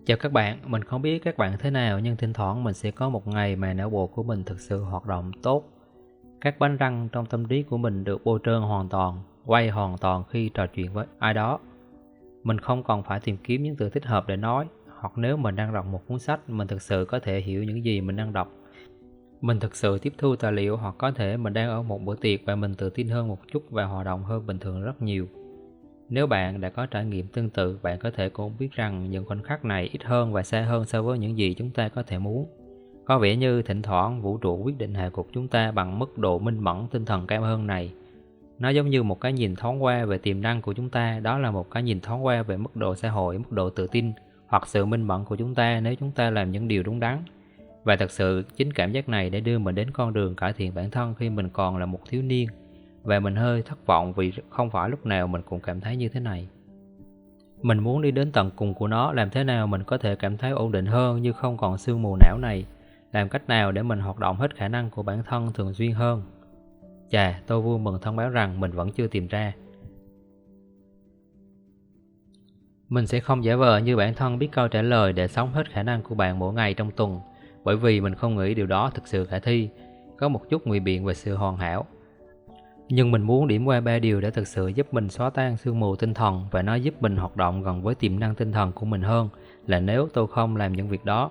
Chào các bạn, mình không biết các bạn thế nào nhưng thỉnh thoảng mình sẽ có một ngày mà não bộ của mình thực sự hoạt động tốt. Các bánh răng trong tâm trí của mình được bôi trơn hoàn toàn, quay hoàn toàn khi trò chuyện với ai đó. Mình không còn phải tìm kiếm những từ thích hợp để nói, hoặc nếu mình đang đọc một cuốn sách, mình thực sự có thể hiểu những gì mình đang đọc. Mình thực sự tiếp thu tài liệu hoặc có thể mình đang ở một bữa tiệc và mình tự tin hơn một chút và hòa đồng hơn bình thường rất nhiều. Nếu bạn đã có trải nghiệm tương tự, bạn có thể cũng biết rằng những khoảnh khắc này ít hơn và xa hơn so với những gì chúng ta có thể muốn. Có vẻ như thỉnh thoảng vũ trụ quyết định hạ gục chúng ta bằng mức độ minh mẫn tinh thần cao hơn này. Nó giống như một cái nhìn thoáng qua về tiềm năng của chúng ta, đó là một cái nhìn thoáng qua về mức độ xã hội, mức độ tự tin hoặc sự minh mẫn của chúng ta nếu chúng ta làm những điều đúng đắn. Và thật sự, chính cảm giác này đã đưa mình đến con đường cải thiện bản thân khi mình còn là một thiếu niên. Và mình hơi thất vọng vì không phải lúc nào mình cũng cảm thấy như thế này. Mình muốn đi đến tận cùng của nó, làm thế nào mình có thể cảm thấy ổn định hơn như không còn sương mù não này. Làm cách nào để mình hoạt động hết khả năng của bản thân thường xuyên hơn. Chà, tôi vui mừng thông báo rằng mình vẫn chưa tìm ra. Mình sẽ không giả vờ như bản thân biết câu trả lời để sống hết khả năng của bạn mỗi ngày trong tuần, bởi vì mình không nghĩ điều đó thực sự khả thi, có một chút ngụy biện về sự hoàn hảo. Nhưng mình muốn điểm qua 3 điều để thực sự giúp mình xóa tan sương mù tinh thần và nó giúp mình hoạt động gần với tiềm năng tinh thần của mình hơn là nếu tôi không làm những việc đó.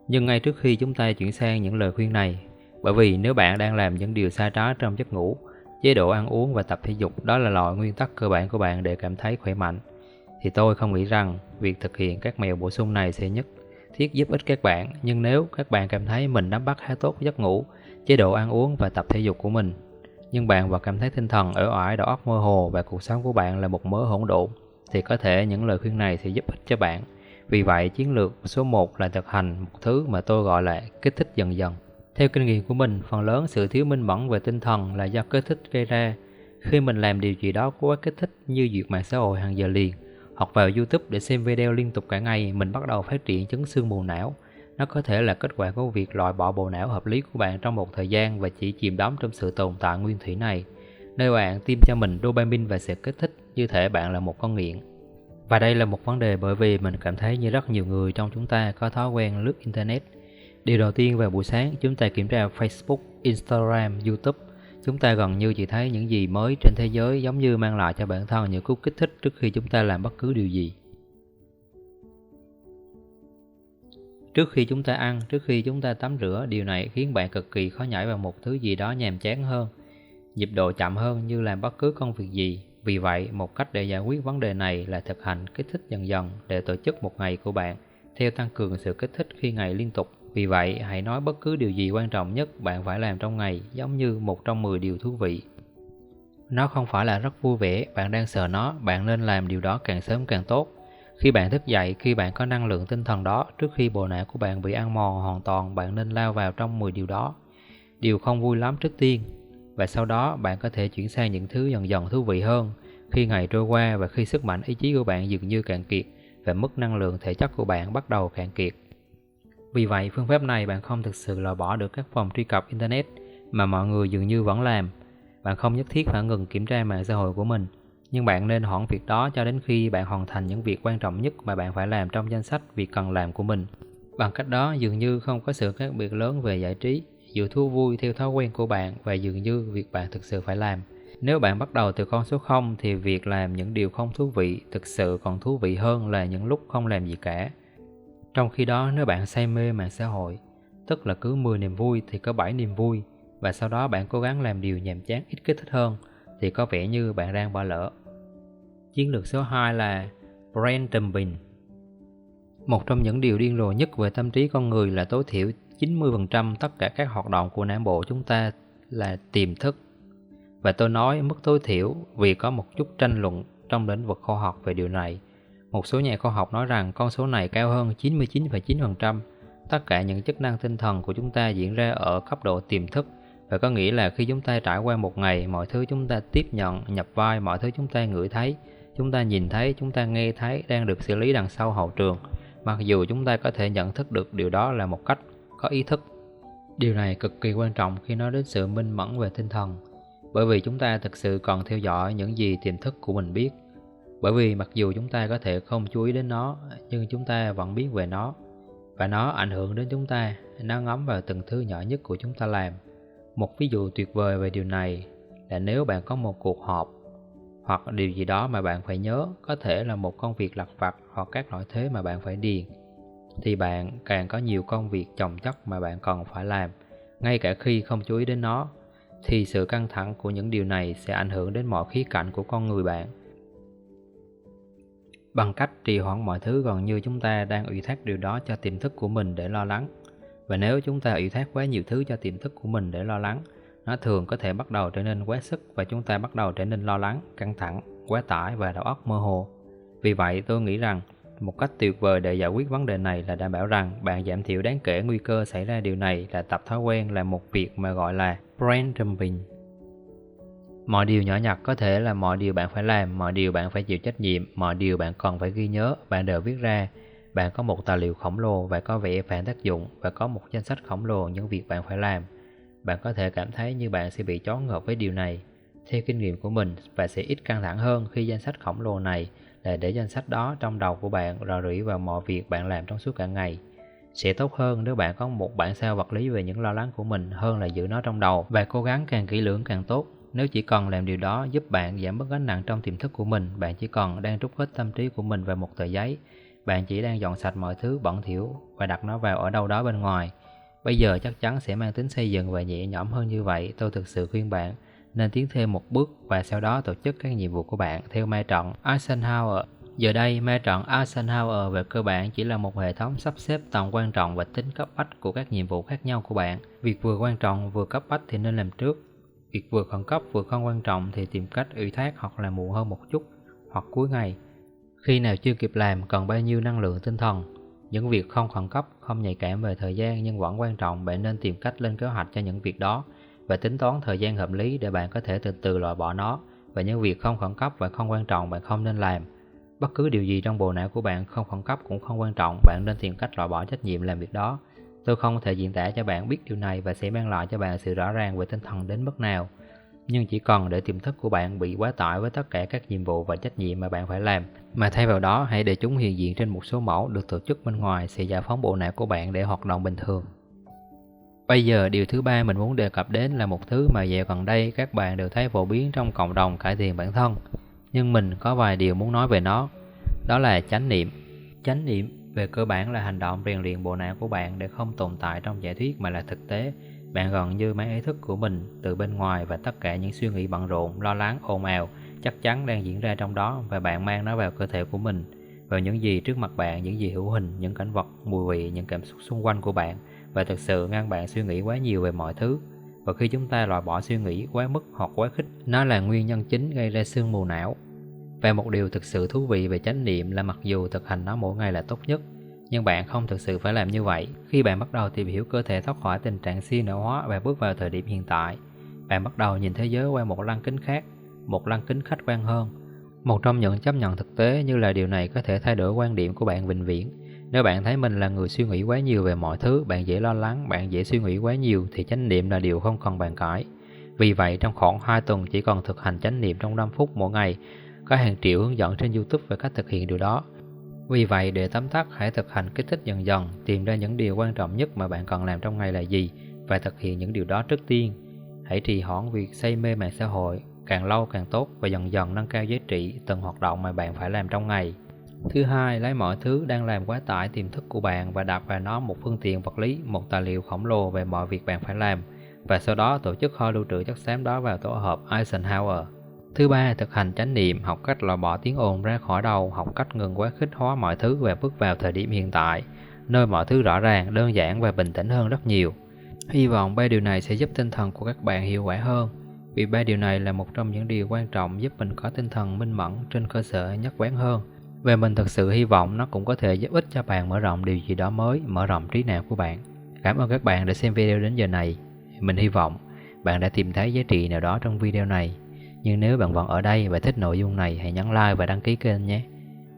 Nhưng ngay trước khi chúng ta chuyển sang những lời khuyên này, bởi vì nếu bạn đang làm những điều sai trái trong giấc ngủ, chế độ ăn uống và tập thể dục đó là loại nguyên tắc cơ bản của bạn để cảm thấy khỏe mạnh, thì tôi không nghĩ rằng việc thực hiện các mẹo bổ sung này sẽ nhất thiết giúp ích các bạn. Nhưng nếu các bạn cảm thấy mình nắm bắt khá tốt giấc ngủ, chế độ ăn uống và tập thể dục của mình, nhưng bạn vẫn cảm thấy tinh thần uể oải, đầu óc mơ hồ và cuộc sống của bạn là một mớ hỗn độn, thì có thể những lời khuyên này sẽ giúp ích cho bạn. Vì vậy, chiến lược số 1 là thực hành một thứ mà tôi gọi là kích thích dần dần. Theo kinh nghiệm của mình, phần lớn sự thiếu minh mẫn về tinh thần là do kích thích gây ra. Khi mình làm điều gì đó có quá kích thích như duyệt mạng xã hội hàng giờ liền, hoặc vào YouTube để xem video liên tục cả ngày, mình bắt đầu phát triển chứng sương mù não. Nó có thể là kết quả của việc loại bỏ bộ não hợp lý của bạn trong một thời gian và chỉ chìm đắm trong sự tồn tại nguyên thủy này, nơi bạn tiêm cho mình dopamine và sự kích thích như thể bạn là một con nghiện. Và đây là một vấn đề bởi vì mình cảm thấy như rất nhiều người trong chúng ta có thói quen lướt Internet. Điều đầu tiên vào buổi sáng, chúng ta kiểm tra Facebook, Instagram, YouTube. Chúng ta gần như chỉ thấy những gì mới trên thế giới, giống như mang lại cho bản thân những cú kích thích trước khi chúng ta làm bất cứ điều gì. Trước khi chúng ta ăn, trước khi chúng ta tắm rửa, điều này khiến bạn cực kỳ khó nhảy vào một thứ gì đó nhàm chán hơn, nhịp độ chậm hơn như làm bất cứ công việc gì. Vì vậy, một cách để giải quyết vấn đề này là thực hành kích thích dần dần để tổ chức một ngày của bạn theo tăng cường sự kích thích khi ngày liên tục. Vì vậy, hãy nói bất cứ điều gì quan trọng nhất bạn phải làm trong ngày giống như một trong 10 điều thú vị. Nó không phải là rất vui vẻ, bạn đang sợ nó, bạn nên làm điều đó càng sớm càng tốt. Khi bạn thức dậy, khi bạn có năng lượng tinh thần đó, trước khi bộ não của bạn bị ăn mòn hoàn toàn, bạn nên lao vào trong 10 điều đó. Điều không vui lắm trước tiên, và sau đó bạn có thể chuyển sang những thứ dần dần thú vị hơn. Khi ngày trôi qua và khi sức mạnh ý chí của bạn dường như cạn kiệt và mức năng lượng thể chất của bạn bắt đầu cạn kiệt. Vì vậy, phương pháp này bạn không thực sự loại bỏ được các phòng truy cập Internet mà mọi người dường như vẫn làm. Bạn không nhất thiết phải ngừng kiểm tra mạng xã hội của mình, nhưng bạn nên hoãn việc đó cho đến khi bạn hoàn thành những việc quan trọng nhất mà bạn phải làm trong danh sách việc cần làm của mình. Bằng cách đó, dường như không có sự khác biệt lớn về giải trí giữa thú vui theo thói quen của bạn và dường như việc bạn thực sự phải làm. Nếu bạn bắt đầu từ con số 0 thì việc làm những điều không thú vị thực sự còn thú vị hơn là những lúc không làm gì cả. Trong khi đó, nếu bạn say mê mạng xã hội, tức là cứ 10 niềm vui thì có 7 niềm vui, và sau đó bạn cố gắng làm điều nhàm chán ít kích thích hơn, thì có vẻ như bạn đang bỏ lỡ. Chiến lược số 2 là brain dumping. Một trong những điều điên rồ nhất về tâm trí con người là tối thiểu 90% tất cả các hoạt động của não bộ chúng ta là tiềm thức. Và tôi nói mức tối thiểu vì có một chút tranh luận trong lĩnh vực khoa học về điều này. Một số nhà khoa học nói rằng con số này cao hơn 99,9%. Tất cả những chức năng tinh thần của chúng ta diễn ra ở cấp độ tiềm thức, và có nghĩa là khi chúng ta trải qua một ngày, mọi thứ chúng ta tiếp nhận, nhập vai, mọi thứ chúng ta ngửi thấy, chúng ta nhìn thấy, chúng ta nghe thấy đang được xử lý đằng sau hậu trường, mặc dù chúng ta có thể nhận thức được điều đó là một cách có ý thức. Điều này cực kỳ quan trọng khi nói đến sự minh mẫn về tinh thần, bởi vì chúng ta thực sự còn theo dõi những gì tiềm thức của mình biết. Bởi vì mặc dù chúng ta có thể không chú ý đến nó, nhưng chúng ta vẫn biết về nó. Và nó ảnh hưởng đến chúng ta, nó ngấm vào từng thứ nhỏ nhất của chúng ta làm. Một ví dụ tuyệt vời về điều này là nếu bạn có một cuộc họp hoặc điều gì đó mà bạn phải nhớ, có thể là một công việc lặt vặt hoặc các loại thuế mà bạn phải điền, thì bạn càng có nhiều công việc chồng chất mà bạn cần phải làm. Ngay cả khi không chú ý đến nó, thì sự căng thẳng của những điều này sẽ ảnh hưởng đến mọi khía cạnh của con người bạn. Bằng cách trì hoãn mọi thứ, gần như chúng ta đang ủy thác điều đó cho tiềm thức của mình để lo lắng. Và nếu chúng ta ủy thác quá nhiều thứ cho tiềm thức của mình để lo lắng, nó thường có thể bắt đầu trở nên quá sức và chúng ta bắt đầu trở nên lo lắng, căng thẳng, quá tải và đầu óc mơ hồ. Vì vậy, tôi nghĩ rằng một cách tuyệt vời để giải quyết vấn đề này là đảm bảo rằng bạn giảm thiểu đáng kể nguy cơ xảy ra điều này là tập thói quen làm một việc mà gọi là brain dumping. Mọi điều nhỏ nhặt, có thể là mọi điều bạn phải làm, mọi điều bạn phải chịu trách nhiệm, mọi điều bạn cần phải ghi nhớ, bạn đều viết ra. Bạn có một tài liệu khổng lồ và có vẻ phản tác dụng và có một danh sách khổng lồ những việc bạn phải làm. Bạn có thể cảm thấy như bạn sẽ bị choáng ngợp với điều này. Theo kinh nghiệm của mình, bạn sẽ ít căng thẳng hơn khi danh sách khổng lồ này là để danh sách đó trong đầu của bạn rò rỉ vào mọi việc bạn làm trong suốt cả ngày. Sẽ tốt hơn nếu bạn có một bản sao vật lý về những lo lắng của mình hơn là giữ nó trong đầu và cố gắng càng kỹ lưỡng càng tốt. Nếu chỉ cần làm điều đó giúp bạn giảm bớt gánh nặng trong tiềm thức của mình, bạn chỉ cần đang trút hết tâm trí của mình vào một tờ giấy. Bạn chỉ đang dọn sạch mọi thứ bẩn thỉu và đặt nó vào ở đâu đó bên ngoài. Bây giờ chắc chắn sẽ mang tính xây dựng và nhẹ nhõm hơn như vậy. Tôi thực sự khuyên bạn nên tiến thêm một bước và sau đó tổ chức các nhiệm vụ của bạn theo ma trận Eisenhower. Giờ đây, ma trận Eisenhower về cơ bản chỉ là một hệ thống sắp xếp tầm quan trọng và tính cấp bách của các nhiệm vụ khác nhau của bạn. Việc vừa quan trọng vừa cấp bách thì nên làm trước. Việc vừa khẩn cấp vừa không quan trọng thì tìm cách ủy thác hoặc là muộn hơn một chút, hoặc cuối ngày. Khi nào chưa kịp làm, cần bao nhiêu năng lượng tinh thần. Những việc không khẩn cấp, không nhạy cảm về thời gian nhưng vẫn quan trọng, bạn nên tìm cách lên kế hoạch cho những việc đó và tính toán thời gian hợp lý để bạn có thể từ từ loại bỏ nó. Và những việc không khẩn cấp và không quan trọng bạn không nên làm. Bất cứ điều gì trong bộ não của bạn không khẩn cấp cũng không quan trọng, bạn nên tìm cách loại bỏ trách nhiệm làm việc đó. Tôi không thể diễn tả cho bạn biết điều này và sẽ mang lại cho bạn sự rõ ràng về tinh thần đến mức nào. Nhưng chỉ cần để tiềm thức của bạn bị quá tải với tất cả các nhiệm vụ và trách nhiệm mà bạn phải làm, mà thay vào đó hãy để chúng hiện diện trên một số mẫu được tổ chức bên ngoài, sẽ giải phóng bộ não của bạn để hoạt động bình thường. Bây giờ điều thứ ba mình muốn đề cập đến là một thứ mà dạo gần đây các bạn đều thấy phổ biến trong cộng đồng cải thiện bản thân. Nhưng mình có vài điều muốn nói về nó. Đó là chánh niệm. Chánh niệm về cơ bản là hành động rèn luyện bộ não của bạn để không tồn tại trong giả thuyết mà là thực tế. Bạn gần như mang ý thức của mình từ bên ngoài và tất cả những suy nghĩ bận rộn, lo lắng, ồn ào chắc chắn đang diễn ra trong đó, và bạn mang nó vào cơ thể của mình, vào những gì trước mặt bạn, những gì hữu hình, những cảnh vật, mùi vị, những cảm xúc xung quanh của bạn, và thực sự ngăn bạn suy nghĩ quá nhiều về mọi thứ. Và khi chúng ta loại bỏ suy nghĩ quá mức hoặc quá khích, nó là nguyên nhân chính gây ra sương mù não. Và một điều thực sự thú vị về chánh niệm là mặc dù thực hành nó mỗi ngày là tốt nhất, nhưng bạn không thực sự phải làm như vậy. Khi bạn bắt đầu tìm hiểu cơ thể thoát khỏi tình trạng siêu não hóa và bước vào thời điểm hiện tại, bạn bắt đầu nhìn thế giới qua một lăng kính khác, một lăng kính khách quan hơn. Một trong những chấp nhận thực tế như là điều này có thể thay đổi quan điểm của bạn vĩnh viễn. Nếu bạn thấy mình là người suy nghĩ quá nhiều về mọi thứ, bạn dễ lo lắng, bạn dễ suy nghĩ quá nhiều, thì chánh niệm là điều không cần bàn cãi. Vì vậy, trong khoảng 2 tuần chỉ cần thực hành chánh niệm trong 5 phút mỗi ngày. Có hàng triệu hướng dẫn trên YouTube về cách thực hiện điều đó. Vì vậy, để tóm tắt, hãy thực hành kích thích dần dần, tìm ra những điều quan trọng nhất mà bạn cần làm trong ngày là gì và thực hiện những điều đó trước tiên. Hãy trì hoãn việc say mê mạng xã hội, càng lâu càng tốt, và dần dần nâng cao giá trị từng hoạt động mà bạn phải làm trong ngày. Thứ hai, lấy mọi thứ đang làm quá tải tiềm thức của bạn và đặt vào nó một phương tiện vật lý, một tài liệu khổng lồ về mọi việc bạn phải làm, và sau đó tổ chức kho lưu trữ chất xám đó vào tổ hợp Eisenhower. Thứ ba, thực hành chánh niệm, học cách loại bỏ tiếng ồn ra khỏi đầu, học cách ngừng quá khích hóa mọi thứ và bước vào thời điểm hiện tại, nơi mọi thứ rõ ràng, đơn giản và bình tĩnh hơn rất nhiều. Hy vọng 3 điều này sẽ giúp tinh thần của các bạn hiệu quả hơn, vì 3 điều này là một trong những điều quan trọng giúp mình có tinh thần minh mẫn trên cơ sở nhất quán hơn. Và mình thực sự hy vọng nó cũng có thể giúp ích cho bạn mở rộng điều gì đó mới, mở rộng trí não của bạn. Cảm ơn các bạn đã xem video đến giờ này. Mình hy vọng bạn đã tìm thấy giá trị nào đó trong video này. Nhưng nếu bạn vẫn ở đây và thích nội dung này, hãy nhấn like và đăng ký kênh nhé.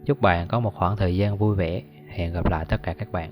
Chúc bạn có một khoảng thời gian vui vẻ. Hẹn gặp lại tất cả các bạn.